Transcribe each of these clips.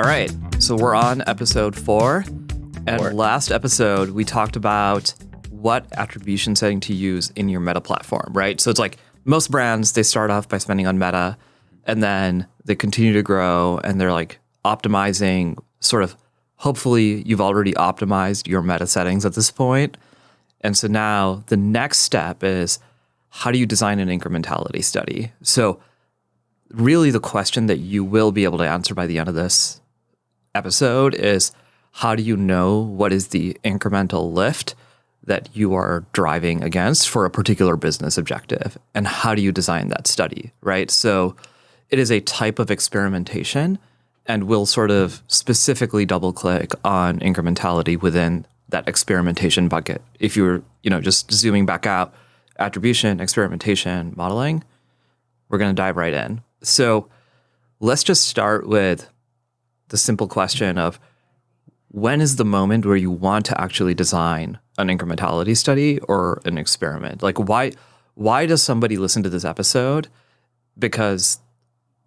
right, so we're on episode 4. And last episode, we talked about what attribution setting to use in your Meta platform, right? So it's like most brands, they start off by spending on Meta, and then they continue to grow, and they're like optimizing sort of, hopefully you've already optimized your Meta settings at this point. And so now the next step is, how do you design an incrementality study? So really the question that you will be able to answer by the end of this episode is, how do you know what is the incremental lift that you are driving against for a particular business objective? And how do you design that study, right? So it is a type of experimentation, and we'll sort of specifically double click on incrementality within that experimentation bucket. If you're, just zooming back out, attribution, experimentation, modeling, we're going to dive right in. So let's just start with the simple question of, when is the moment where you want to actually design an incrementality study or an experiment? Like, why does somebody listen to this episode? Because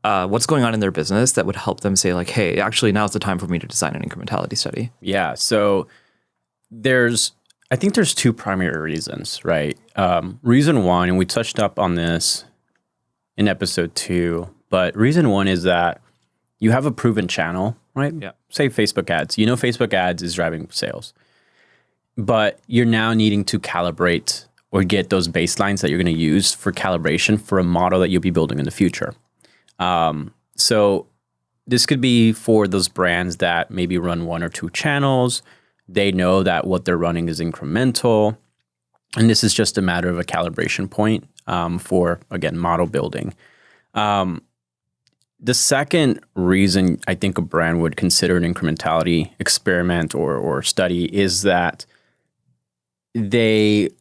what's going on in their business that would help them say like, hey, actually now's the time for me to design an incrementality study? Yeah. So I think there's two primary reasons, right? Reason one, and we touched up on this in episode 2, but reason one is that you have a proven channel, right? Yeah. Say Facebook ads. Facebook ads is driving sales, but you're now needing to calibrate or get those baselines that you're going to use for calibration for a model that you'll be building in the future. So this could be for those brands that maybe run 1 or 2 channels. They know that what they're running is incremental, and this is just a matter of a calibration point for, again, model building. The second reason I think a brand would consider an incrementality experiment or study is that they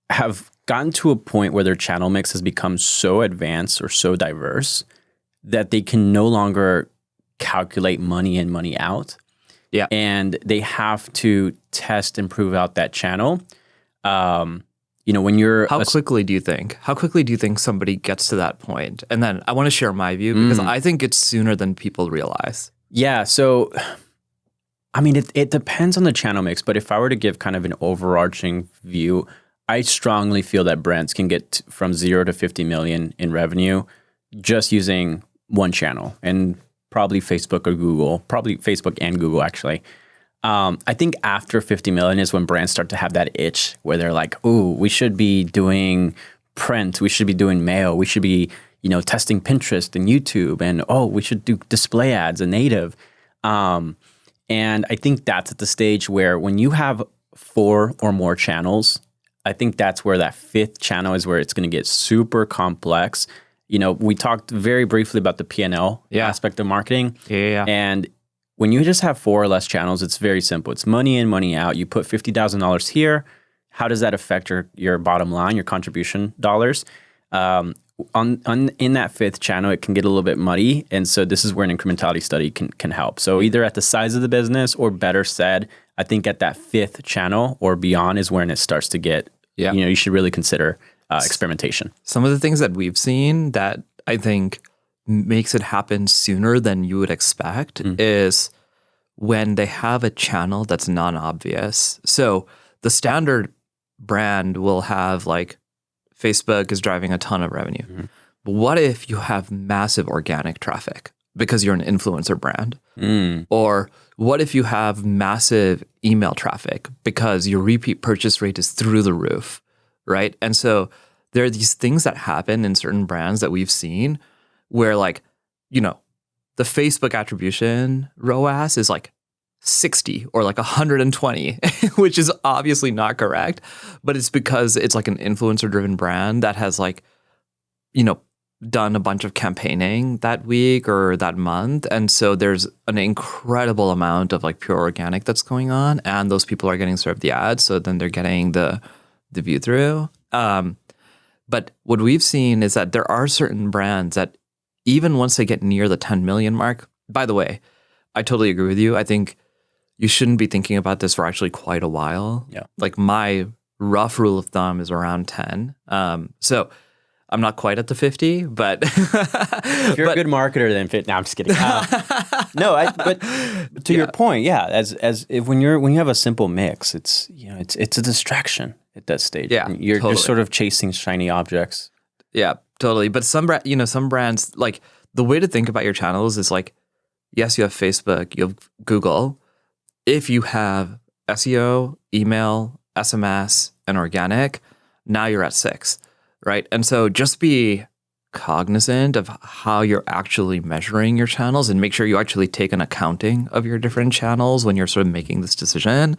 have gotten to a point where their channel mix has become so advanced or so diverse that they can no longer calculate money in, money out. Yeah. And they have to test and prove out that channel. When you're... How quickly do you think somebody gets to that point? And then I want to share my view, because I think it's sooner than people realize. Yeah. So, it depends on the channel mix, but if I were to give kind of an overarching view, I strongly feel that brands can get from 0 to 50 million in revenue just using one channel, and probably Facebook or Google, probably Facebook and Google actually. I think after 50 million is when brands start to have that itch where they're like, ooh, we should be doing print, we should be doing mail, we should be, testing Pinterest and YouTube, and we should do display ads and native. And I think that's at the stage where when you have 4 or more channels, I think that's where that 5th channel is where it's going to get super complex. We talked very briefly about the P&L aspect of marketing. Yeah. And when you just have 4 or less channels, it's very simple. It's money in, money out. You put $50,000 here. How does that affect your bottom line, your contribution dollars? In that 5th channel, it can get a little bit muddy. And so this is where an incrementality study can help. So either at the size of the business, or better said, I think at that 5th channel or beyond is when it starts to get, you should really consider experimentation. Some of the things that we've seen that I think makes it happen sooner than you would expect is when they have a channel that's non-obvious. So the standard brand will have like, Facebook is driving a ton of revenue. Mm-hmm. But what if you have massive organic traffic because you're an influencer brand? Or what if you have massive email traffic because your repeat purchase rate is through the roof, right? And so there are these things that happen in certain brands that we've seen where like, the Facebook attribution ROAS is like 60 or like 120, which is obviously not correct, but it's because it's like an influencer driven brand that has like, done a bunch of campaigning that week or that month. And so there's an incredible amount of like pure organic that's going on, and those people are getting served the ads. So then they're getting the view through. But what we've seen is that there are certain brands that even once they get near the 10 million mark, by the way, I totally agree with you. I think you shouldn't be thinking about this for actually quite a while. Yeah. Like my rough rule of thumb is around 10. So I'm not quite at the 50, but if you're a good marketer, then no, I'm just kidding. But to your point, yeah, as if when you have a simple mix, it's a distraction at that stage. Yeah, you're totally. sort of chasing shiny objects. Yeah, totally. But some brands, like the way to think about your channels is like, yes, you have Facebook, you have Google. If you have SEO, email, SMS, and organic, now you're at 6, right? And so just be cognizant of how you're actually measuring your channels and make sure you actually take an accounting of your different channels when you're sort of making this decision.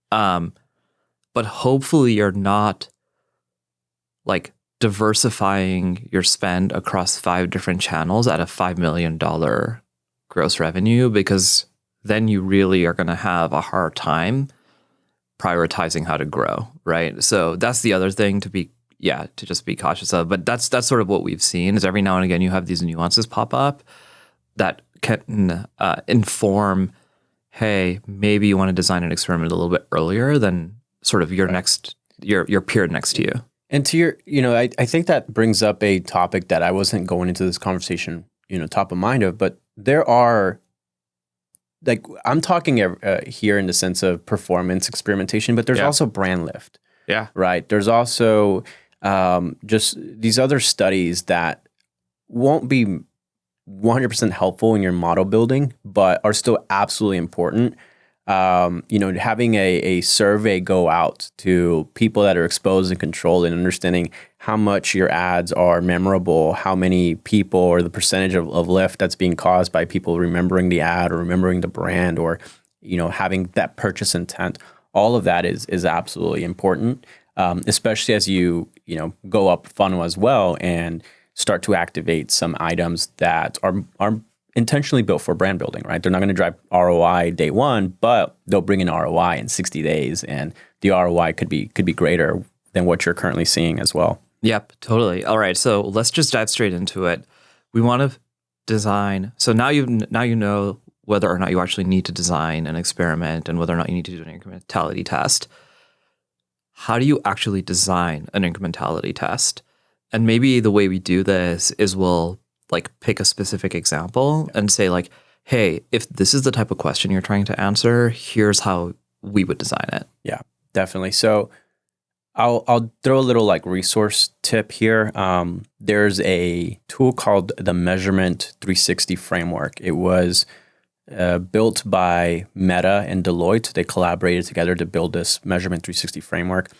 But hopefully you're not like diversifying your spend across 5 different channels at a $5 million gross revenue, because then you really are going to have a hard time prioritizing how to grow, right? So that's the other thing to just be cautious of. But that's sort of what we've seen is every now and again you have these nuances pop up that can inform, hey, maybe you want to design an experiment a little bit earlier than sort of your peer next to you. And to your, I think that brings up a topic that I wasn't going into this conversation, top of mind of, but there are, like, I'm talking here in the sense of performance experimentation, but there's also brand lift. Yeah. Right. There's also just these other studies that won't be 100% helpful in your model building, but are still absolutely important. Having a survey go out to people that are exposed and controlled and understanding how much your ads are memorable, how many people or the percentage of lift that's being caused by people remembering the ad or remembering the brand or, having that purchase intent. All of that is absolutely important, especially as you go up funnel as well and start to activate some items that are intentionally built for brand building, right? They're not going to drive ROI day one, but they'll bring in ROI in 60 days, and the ROI could be greater than what you're currently seeing as well. Yep, totally. All right, so let's just dive straight into it. We want to design. So now you know whether or not you actually need to design an experiment and whether or not you need to do an incrementality test. How do you actually design an incrementality test? And maybe the way we do this is we'll like pick a specific example and say like, hey, if this is the type of question you're trying to answer, here's how we would design it. Yeah, definitely. So I'll throw a little like resource tip here. There's a tool called the Measurement 360 Framework. It was built by Meta and Deloitte. They collaborated together to build this Measurement 360 Framework.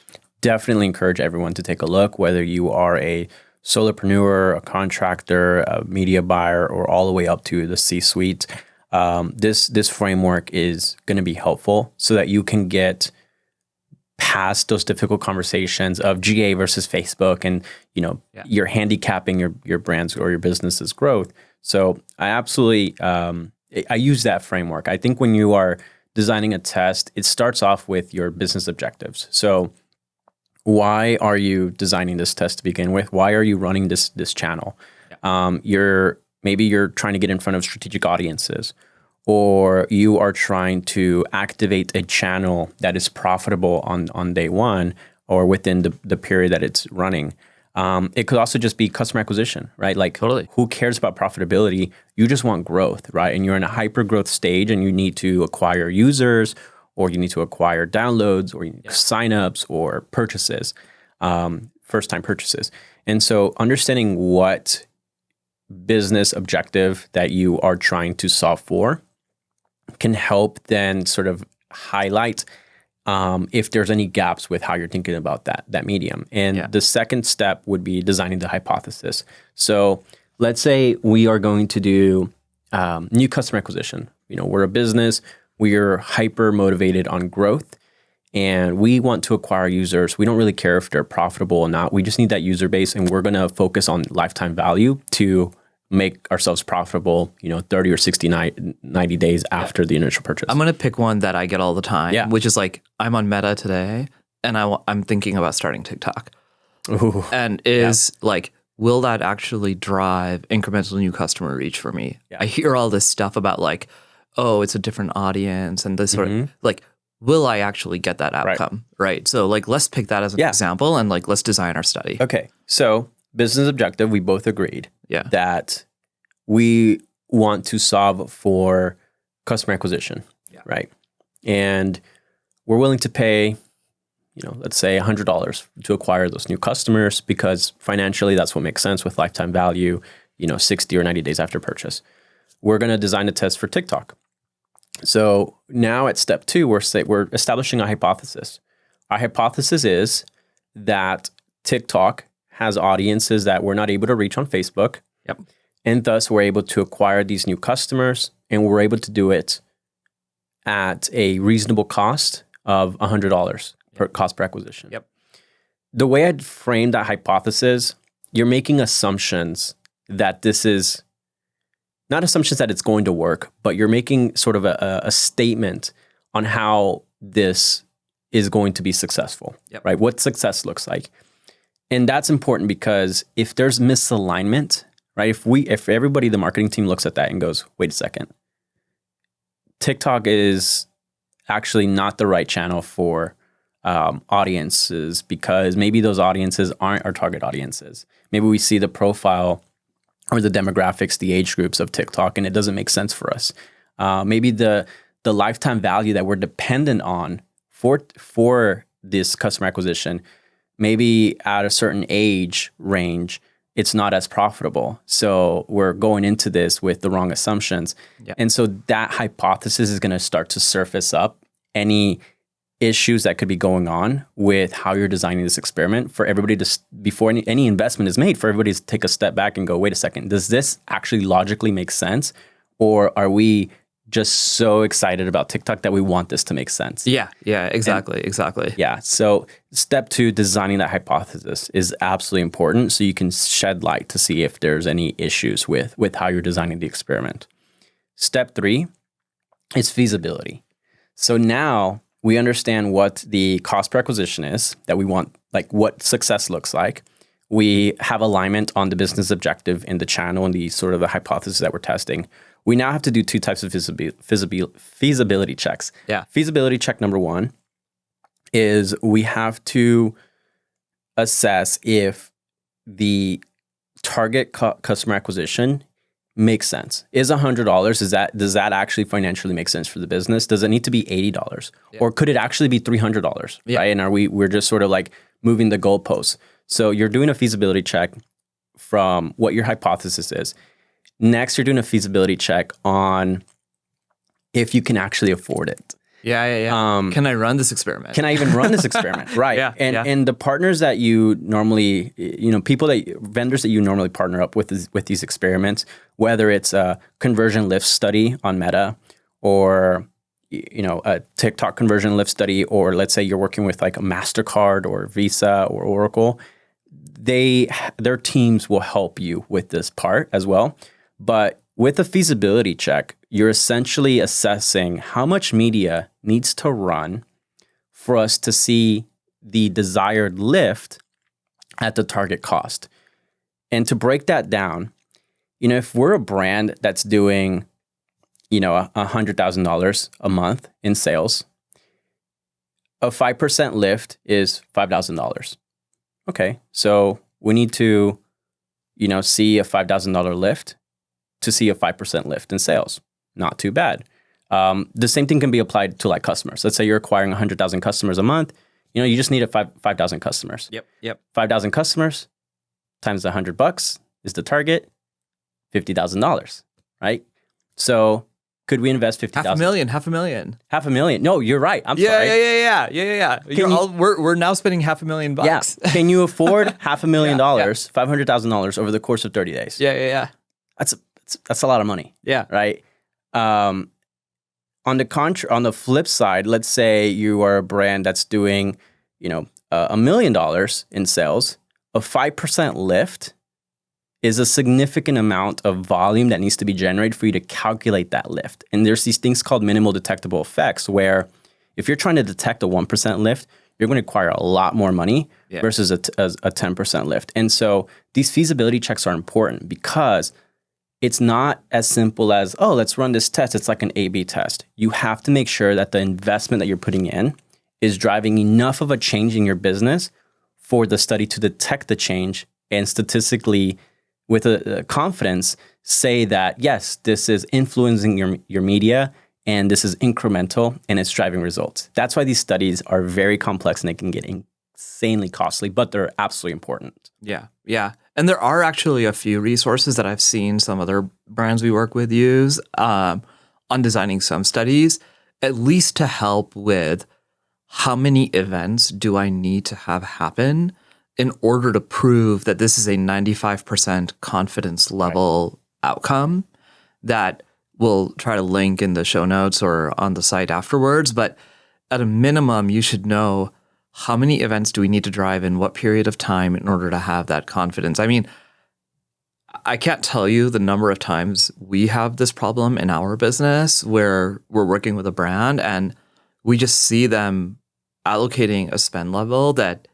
Definitely encourage everyone to take a look, whether you are a solopreneur, a contractor, a media buyer, or all the way up to the C-suite. This framework is going to be helpful so that you can get past those difficult conversations of GA versus Facebook and you're handicapping your brand's or your business's growth. So I absolutely I use that framework. I think when you are designing a test, it starts off with your business objectives. So why are you designing this test to begin with? Why are you running this channel? Yeah. Maybe you're trying to get in front of strategic audiences, or you are trying to activate a channel that is profitable on day one or within the period that it's running. It could also just be customer acquisition, right? Like, totally. Who cares about profitability? You just want growth, right? And you're in a hyper growth stage and you need to acquire users, or you need to acquire downloads, or signups or purchases, first-time purchases. And so understanding what business objective that you are trying to solve for can help then sort of highlight if there's any gaps with how you're thinking about that medium. And the second step would be designing the hypothesis. So let's say we are going to do new customer acquisition. We're a business. We're hyper motivated on growth, and we want to acquire users. We don't really care if they're profitable or not. We just need that user base, and we're going to focus on lifetime value to make ourselves profitable, 30 or 60, 90 days after the initial purchase. I'm going to pick one that I get all the time, which is like, I'm on Meta today, and I'm thinking about starting TikTok. Ooh, and like, will that actually drive incremental new customer reach for me? Yeah. I hear all this stuff about like, oh, it's a different audience and this sort of like, will I actually get that outcome? Right. So like, let's pick that as an example and like, let's design our study. Okay. So business objective, we both agreed Yeah. that we want to solve for customer acquisition, right? And we're willing to pay, let's say $100 to acquire those new customers because financially that's what makes sense with lifetime value, 60 or 90 days after purchase. We're going to design a test for TikTok. So now at step 2, we're establishing a hypothesis. Our hypothesis is that TikTok has audiences that we're not able to reach on Facebook. Yep. And thus we're able to acquire these new customers, and we're able to do it at a reasonable cost of $100 per cost per acquisition. Yep. The way I'd frame that hypothesis, you're making assumptions that this is not assumptions that it's going to work, but you're making sort of a statement on how this is going to be successful, right? What success looks like. And that's important because if there's misalignment, right? If everybody, the marketing team looks at that and goes, wait a second, TikTok is actually not the right channel for audiences because maybe those audiences aren't our target audiences. Maybe we see the profile or the demographics, the age groups of TikTok, and it doesn't make sense for us. Maybe the lifetime value that we're dependent on for this customer acquisition, maybe at a certain age range, it's not as profitable. So we're going into this with the wrong assumptions. Yeah. And so that hypothesis is going to start to surface up any issues that could be going on with how you're designing this experiment for everybody to, before any investment is made, for everybody to take a step back and go, wait a second, does this actually logically make sense? Or are we just so excited about TikTok that we want this to make sense? Yeah, exactly. Yeah, so step 2, designing that hypothesis is absolutely important so you can shed light to see if there's any issues with how you're designing the experiment. Step 3 is feasibility. So now we understand what the cost per acquisition is that we want, like what success looks like. We have alignment on the business objective in the channel and the sort of the hypothesis that we're testing. We now have to do 2 types of feasibility checks. Yeah. Feasibility check number 1 is we have to assess if the target customer acquisition makes sense. Is $100, does that actually financially make sense for the business? Does it need to be $80? Yeah. Or could it actually be $300? Yeah. Right? And we're just sort of like moving the goalposts. So you're doing a feasibility check from what your hypothesis is. Next, you're doing a feasibility check on if you can actually afford it. Yeah. Can I run this experiment? Can I even run this experiment? Right. And the partners that you normally, vendors that you normally partner up with these experiments, whether it's a conversion lift study on Meta or, a TikTok conversion lift study, or let's say you're working with like a MasterCard or Visa or Oracle, their teams will help you with this part as well. But with a feasibility check, you're essentially assessing how much media needs to run for us to see the desired lift at the target cost. And to break that down, if we're a brand that's doing, $100,000 a month in sales, a 5% lift is $5,000. Okay, so we need to, see a $5,000 lift to see a 5% lift in sales. Not too bad. The same thing can be applied to like customers. Let's say you're acquiring 100,000 customers a month. You just need 5,000 customers. Yep. 5,000 customers times $100 is the target, $50,000, right? So could we invest $50,000? $500,000. No, you're right. I'm sorry. Yeah. We're now spending $500,000. Yeah. Can you afford $500,000, $500,000 over the course of 30 days? Yeah. That's a lot of money. Yeah. Right. On the flip side, let's say you are a brand that's doing, $1 million in sales. A 5% lift is a significant amount of volume that needs to be generated for you to calculate that lift. And there's these things called minimal detectable effects, where if you're trying to detect a 1% lift, you're going to require a lot more money versus a 10% lift. And so these feasibility checks are important because it's not as simple as, let's run this test. It's like an A/B test. You have to make sure that the investment that you're putting in is driving enough of a change in your business for the study to detect the change and statistically with a confidence say that, yes, this is influencing your media and this is incremental and it's driving results. That's why these studies are very complex and they can get insanely costly, but they're absolutely important. Yeah, yeah. And there are actually a few resources that I've seen some other brands we work with use on designing some studies, at least to help with how many events do I need to have happen in order to prove that this is a 95% confidence level outcome that we'll try to link in the show notes or on the site afterwards. But at a minimum, you should know how many events do we need to drive in what period of time in order to have that confidence. I mean, I can't tell you the number of times we have this problem in our business where we're working with a brand and we just see them allocating a spend level that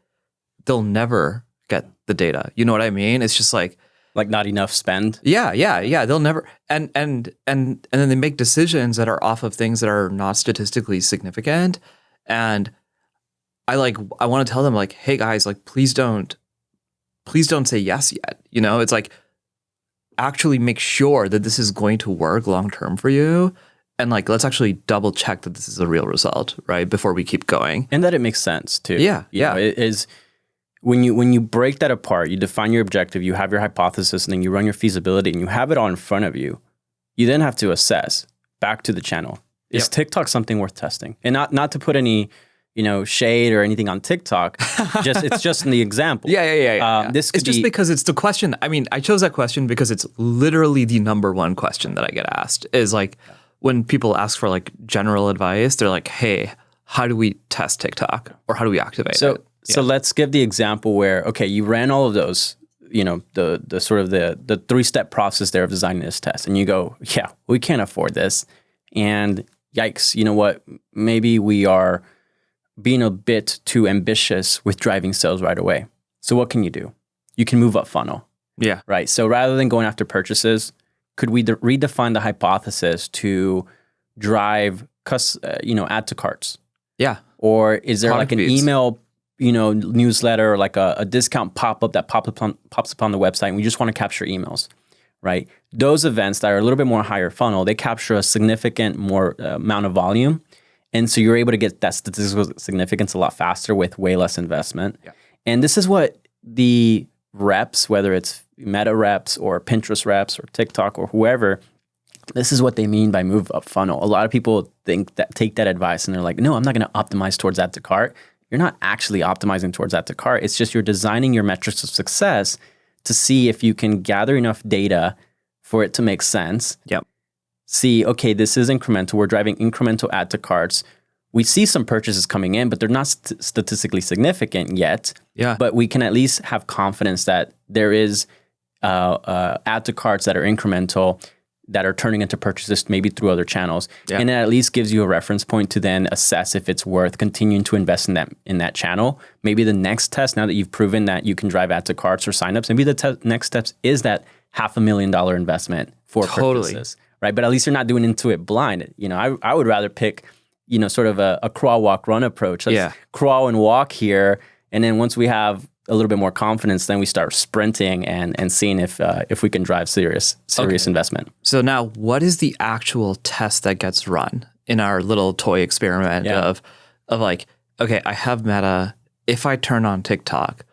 they'll never get the data. You know what I mean? It's just like not enough spend. Yeah. They'll never and then they make decisions that are off of things that are not statistically significant. And I want to tell them like, hey guys, like please don't say yes yet. You know, it's like actually make sure that this is going to work long term for you. And like, let's actually double check that this is a real result, right? Before we keep going. And that it makes sense too. Yeah. You know, it is when you break that apart, you define your objective, you have your hypothesis, and then you run your feasibility and you have it all in front of you. You then have to assess back to the channel. Is TikTok something worth testing? And not to put any, shade or anything on TikTok. It's just in the example. Yeah. This could it's just because it's the question. I mean, I chose that question because it's literally the number one question that I get asked is like when people ask for like general advice, they're like, hey, how do we test TikTok or how do we activate it? So let's give the example where, okay, you ran all of those, the sort of the 3-step process there of designing this test. And you go, yeah, we can't afford this. And yikes, you know what? Maybe we are being a bit too ambitious with driving sales right away. So what can you do? You can move up funnel. Yeah. Right. So rather than going after purchases, could we redefine the hypothesis to drive, add to carts? Yeah. Or is there Product like an feeds. email, newsletter or like a discount pop-up that pops up on the website and we just want to capture emails, right? Those events that are a little bit more higher funnel, they capture a significant more amount of volume. And so you're able to get that statistical significance a lot faster with way less investment. Yeah. And this is what the reps, whether it's Meta reps or Pinterest reps or TikTok or whoever, this is what they mean by move up funnel. A lot of people take that advice and they're like, no, I'm not going to optimize towards add to cart. You're not actually optimizing towards add to cart. It's just you're designing your metrics of success to see if you can gather enough data for it to make sense. Yep. See, okay, this is incremental. We're driving incremental add to carts. We see some purchases coming in, but they're not statistically significant yet. Yeah. But we can at least have confidence that there is add to carts that are incremental, that are turning into purchases maybe through other channels. Yeah. And it at least gives you a reference point to then assess if it's worth continuing to invest in that channel. Maybe the next test, now that you've proven that you can drive add to carts or signups, maybe the next steps is that $500,000 investment for purchases. Right, but at least you're not doing into it blind. I would rather pick, sort of a crawl, walk, run approach. Let's crawl and walk here, and then once we have a little bit more confidence, then we start sprinting and seeing if we can drive serious investment. So now, what is the actual test that gets run in our little toy experiment of like, okay, I have Meta. If I turn on TikTok,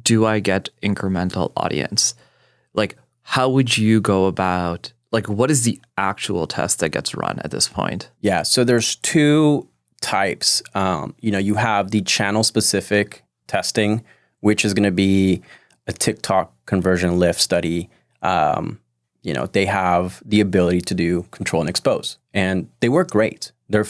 do I get incremental audience? Like, how would you go about? Like, what is the actual test that gets run at this point? Yeah, so there's two types. You have the channel-specific testing, which is going to be a TikTok conversion lift study. They have the ability to do control and expose, and they work great. They're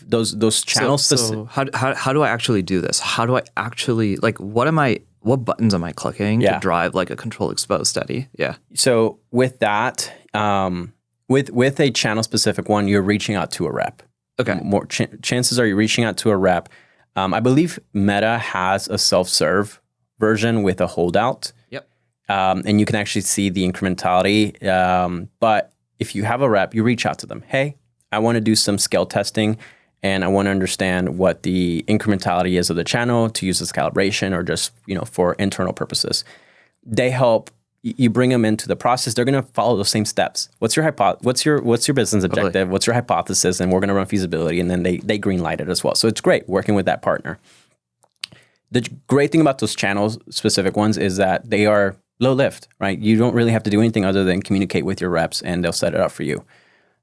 those channel specific. So how do I actually do this? How do I actually what buttons am I clicking to drive like a control expose study? Yeah. So with that, with a channel specific one, you're reaching out to a rep. Okay. More chances are you're reaching out to a rep. I believe Meta has a self-serve version with a holdout. Yep. And you can actually see the incrementality. But if you have a rep, you reach out to them. Hey, I want to do some scale testing and I want to understand what the incrementality is of the channel to use as calibration or just, for internal purposes. they help. You bring them into the process. They're going to follow those same steps. What's your business objective? Totally. What's your hypothesis? And we're going to run feasibility, and then they green light it as well. So it's great working with that partner. The great thing about those channels, specific ones, is that they are low lift, right? You don't really have to do anything other than communicate with your reps, and they'll set it up for you.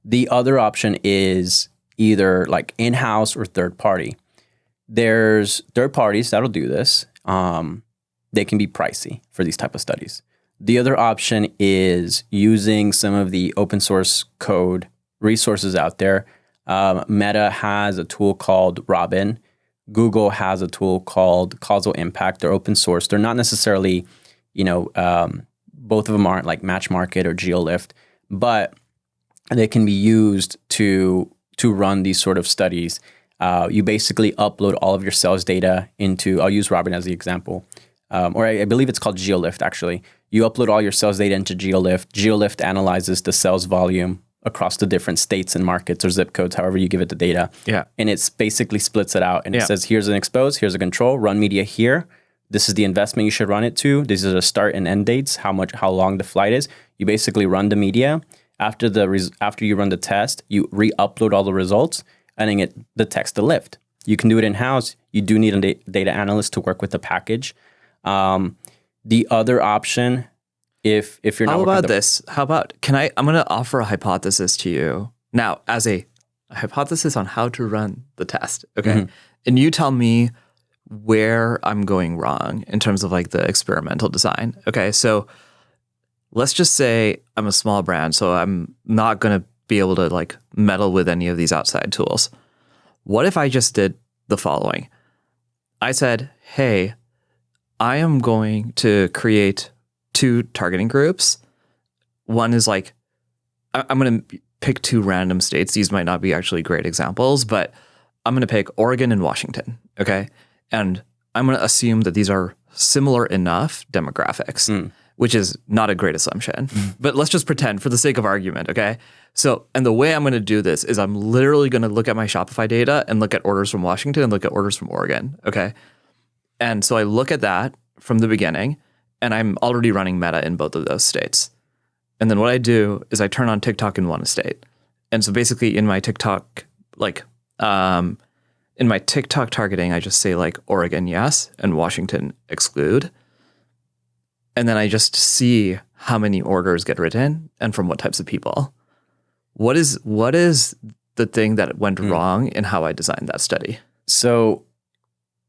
The other option is either like in-house or third party. There's third parties that'll do this. They can be pricey for these type of studies. The other option is using some of the open source code resources out there. Meta has a tool called Robin. Google has a tool called Causal Impact. They're open source. They're not necessarily, both of them aren't like Match Market or GeoLift, but they can be used to run these sort of studies. You basically upload all of your sales data into, I'll use Robin as the example, or I believe it's called GeoLift actually. You upload all your sales data into GeoLift. GeoLift analyzes the sales volume across the different states and markets or zip codes, however you give it the data. Yeah. And it's basically splits it out and it says, here's an expose, here's a control, run media here. This is the investment you should run it to. These are the start and end dates, how long the flight is. You basically run the media. After you run the test, you re-upload all the results and then it detects the lift. You can do it in-house. You do need a data analyst to work with the package. The other option, if you're not... How about this? I'm going to offer a hypothesis to you now as a hypothesis on how to run the test. Okay. Mm-hmm. And you tell me where I'm going wrong in terms of like the experimental design. Okay. So let's just say I'm a small brand, so I'm not going to be able to like meddle with any of these outside tools. What if I just did the following? I said, hey, I am going to create 2 targeting groups. One is like, I'm going to pick 2 random states. These might not be actually great examples, but I'm going to pick Oregon and Washington. Okay. And I'm going to assume that these are similar enough demographics, which is not a great assumption, but let's just pretend for the sake of argument. Okay. So, and the way I'm going to do this is I'm literally going to look at my Shopify data and look at orders from Washington and look at orders from Oregon. Okay. And so I look at that from the beginning and I'm already running Meta in both of those states. And then what I do is I turn on TikTok in one state. And so basically in my TikTok, in my TikTok targeting, I just say like Oregon, yes, and Washington exclude. And then I just see how many orders get written and from what types of people. What is the thing that went wrong in how I designed that study? So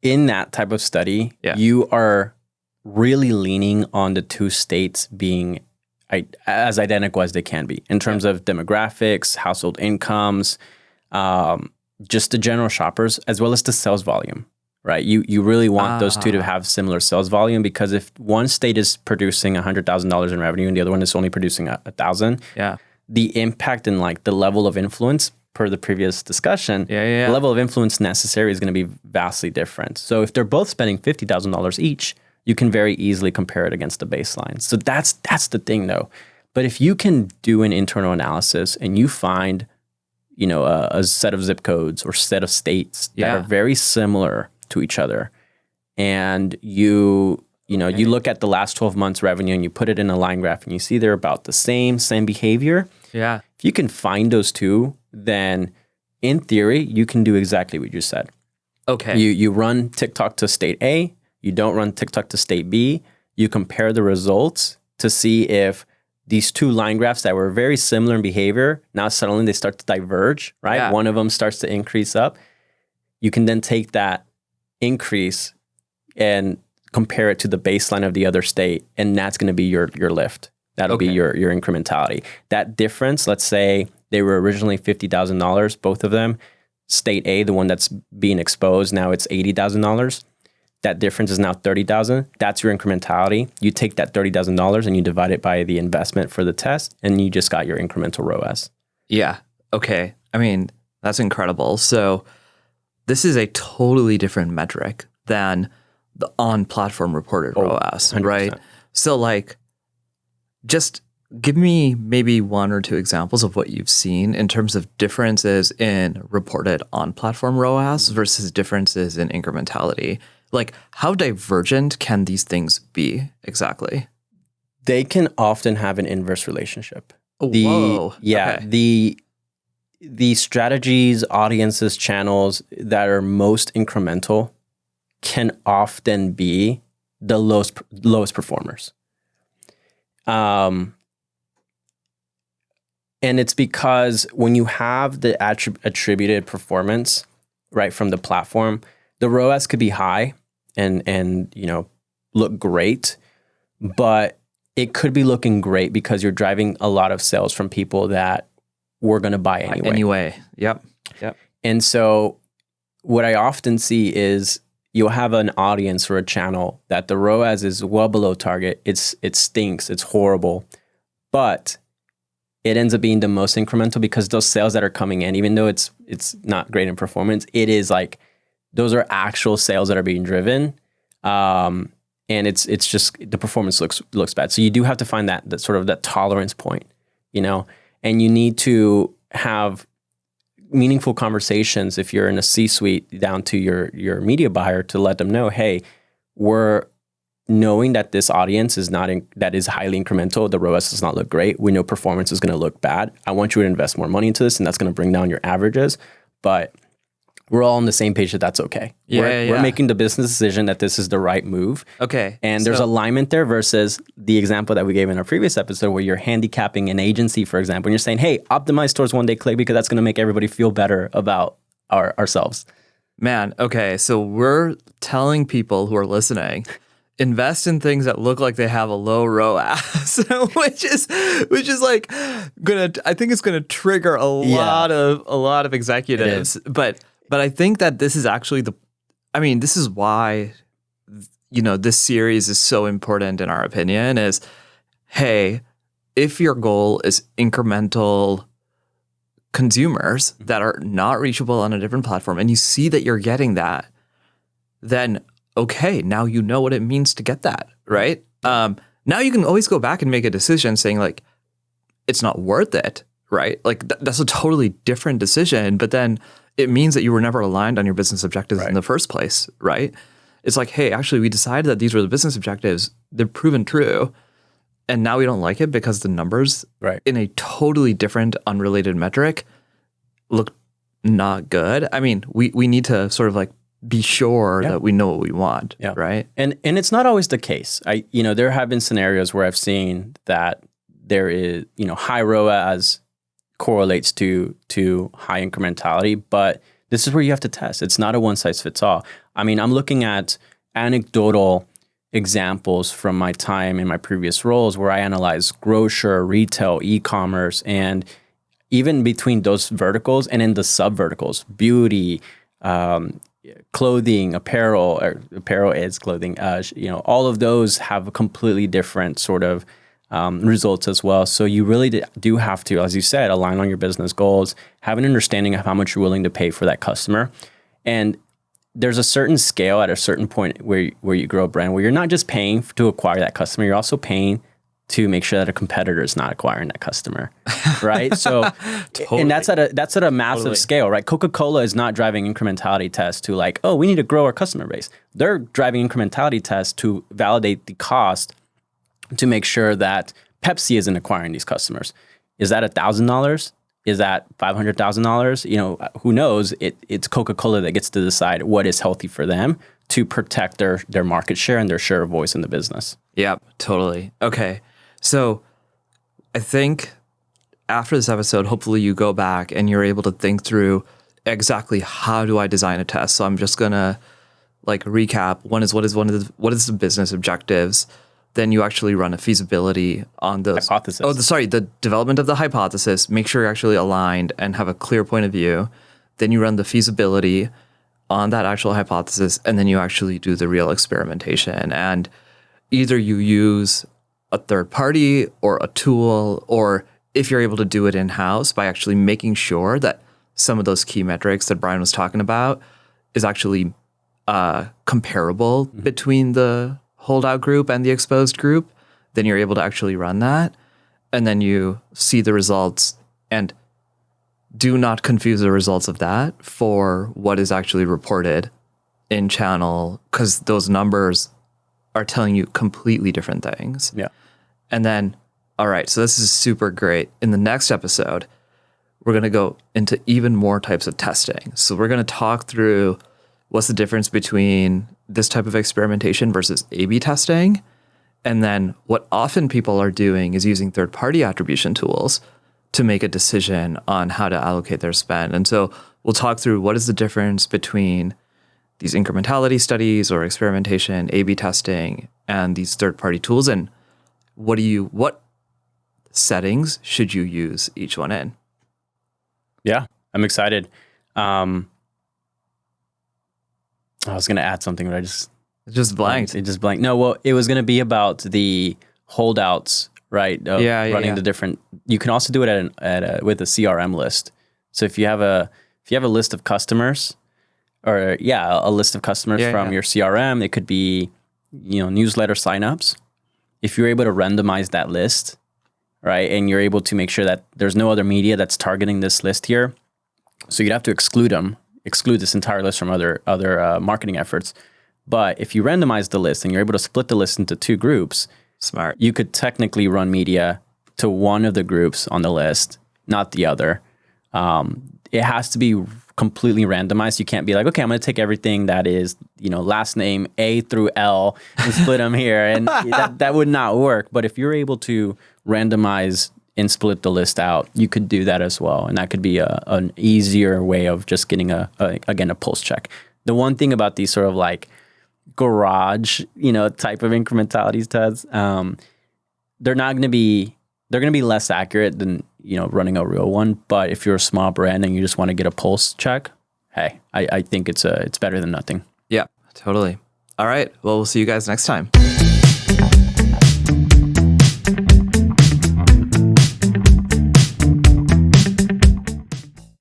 in that type of study, you are really leaning on the 2 states being as identical as they can be in terms of demographics, household incomes, just the general shoppers, as well as the sales volume, right? You really want those 2 to have similar sales volume, because if one state is producing $100,000 in revenue and the other one is only producing $1,000, the impact and like the level of influence per the previous discussion, the level of influence necessary is going to be vastly different. So if they're both spending $50,000 each, you can very easily compare it against the baseline. So that's the thing though. But if you can do an internal analysis and you find, a set of zip codes or set of states that are very similar to each other, and you look at the last 12 months revenue and you put it in a line graph and you see they're about the same behavior. Yeah. If you can find those 2, then in theory, you can do exactly what you said. Okay. You run TikTok to state A, you don't run TikTok to state B, you compare the results to see if these 2 line graphs that were very similar in behavior, now suddenly they start to diverge, right? Yeah. One of them starts to increase up. You can then take that increase and compare it to the baseline of the other state, and that's going to be your lift. That'll be your incrementality. That difference, let's say they were originally $50,000, both of them. State A, the one that's being exposed, now it's $80,000. That difference is now $30,000. That's your incrementality. You take that $30,000 and you divide it by the investment for the test, and you just got your incremental ROAS. Yeah. Okay. I mean, that's incredible. So this is a totally different metric than the on-platform reported ROAS, 100%. Right? So like, just give me maybe 1 or 2 examples of what you've seen in terms of differences in reported on-platform ROAS versus differences in incrementality. Like, how divergent can these things be exactly? They can often have an inverse relationship. Whoa. Okay. The strategies, audiences, channels that are most incremental can often be the lowest performers. And it's because when you have the attributed performance, right, from the platform, the ROAS could be high and look great, but it could be looking great because you're driving a lot of sales from people that were going to buy anyway. Yep. And so what I often see is you'll have an audience or a channel that the ROAS is well below target. It stinks. It's horrible. But it ends up being the most incremental because those sales that are coming in, even though it's not great in performance, it is like those are actual sales that are being driven. And it's just the performance looks bad. So you do have to find that sort of that tolerance point, and you need to have meaningful conversations if you're in a C-suite down to your media buyer to let them know, hey, we're knowing that this audience is that is highly incremental. The ROAS does not look great. We know performance is going to look bad. I want you to invest more money into this, and that's going to bring down your averages. But we're all on the same page that that's okay. We're making the business decision that this is the right move. Okay. And there's alignment there versus the example that we gave in our previous episode where you're handicapping an agency, for example, and you're saying, hey, optimize towards one-day click because that's going to make everybody feel better about ourselves. Man, okay. So we're telling people who are listening, invest in things that look like they have a low ROAS, which is like I think it's gonna trigger a lot of executives. But I think that this is actually this is why, this series is so important in our opinion is, hey, if your goal is incremental consumers that are not reachable on a different platform and you see that you're getting that, then okay, now you know what it means to get that, right? Now you can always go back and make a decision saying like, it's not worth it, right? Like that's a totally different decision, but then it means that you were never aligned on your business objectives in the first place, right? It's like, hey, actually we decided that these were the business objectives. They're proven true. And now we don't like it because the numbers in a totally different, unrelated metric look not good. I mean, we need to sort of like be sure that we know what we want, right? And it's not always the case. There have been scenarios where I've seen that there is, high ROAS correlates to high incrementality, but this is where you have to test. It's not a one size fits all. I mean, I'm looking at anecdotal examples from my time in my previous roles where I analyze grocer, retail, e-commerce, and even between those verticals and in the sub verticals, beauty, clothing, apparel is clothing. All of those have a completely different sort of results as well. So you really do have to, as you said, align on your business goals, have an understanding of how much you're willing to pay for that customer. And there's a certain scale at a certain point where you grow a brand where you're not just paying to acquire that customer, you're also paying to make sure that a competitor is not acquiring that customer, right? So, totally. And that's at a massive scale, right? Coca-Cola is not driving incrementality tests to like, oh, we need to grow our customer base. They're driving incrementality tests to validate the cost to make sure that Pepsi isn't acquiring these customers. Is that $1,000? Is that $500,000? Who knows? It's Coca-Cola that gets to decide what is healthy for them to protect their market share and their share of voice in the business. Yeah, totally. Okay. So I think after this episode, hopefully you go back and you're able to think through exactly how do I design a test. So I'm just going to like recap. What is the business objectives? Then you actually run a feasibility on the hypothesis. The development of the hypothesis. Make sure you're actually aligned and have a clear point of view. Then you run the feasibility on that actual hypothesis, and then you actually do the real experimentation. And either you use a third party or a tool, or if you're able to do it in-house by actually making sure that some of those key metrics that Bryan was talking about is actually comparable between the holdout group and the exposed group, then you're able to actually run that. And then you see the results, and do not confuse the results of that for what is actually reported in channel, because those numbers are telling you completely different things. Yeah. And then, all right, so this is super great. In the next episode, we're going to go into even more types of testing. So we're going to talk through what's the difference between this type of experimentation versus A/B testing. And then what often people are doing is using third-party attribution tools to make a decision on how to allocate their spend. And so we'll talk through what is the difference between these incrementality studies or experimentation, A/B testing, and these third-party tools, and what settings should you use each one in? Yeah, I'm excited. I was going to add something, but It just blanked. It just blanked. No, well, it was going to be about the holdouts, right? Running the different. You can also do it with a CRM list. So if you have a list of customers, or a list of customers from your CRM, it could be newsletter signups. If you're able to randomize that list, right, and you're able to make sure that there's no other media that's targeting this list here, so you'd have to exclude this entire list from other marketing efforts. But if you randomize the list and you're able to split the list into two groups, smart, you could technically run media to one of the groups on the list, not the other. It has to be completely randomized. You can't be like, okay, I'm going to take everything that is, last name A through L and split them here. And that would not work. But if you're able to randomize and split the list out, you could do that as well. And that could be an easier way of just getting a pulse check. The one thing about these sort of like garage, type of incrementality tests, they're going to be less accurate than, running a real one. But if you're a small brand and you just want to get a pulse check, hey, I think it's better than nothing. Yeah, totally. All right. Well, we'll see you guys next time.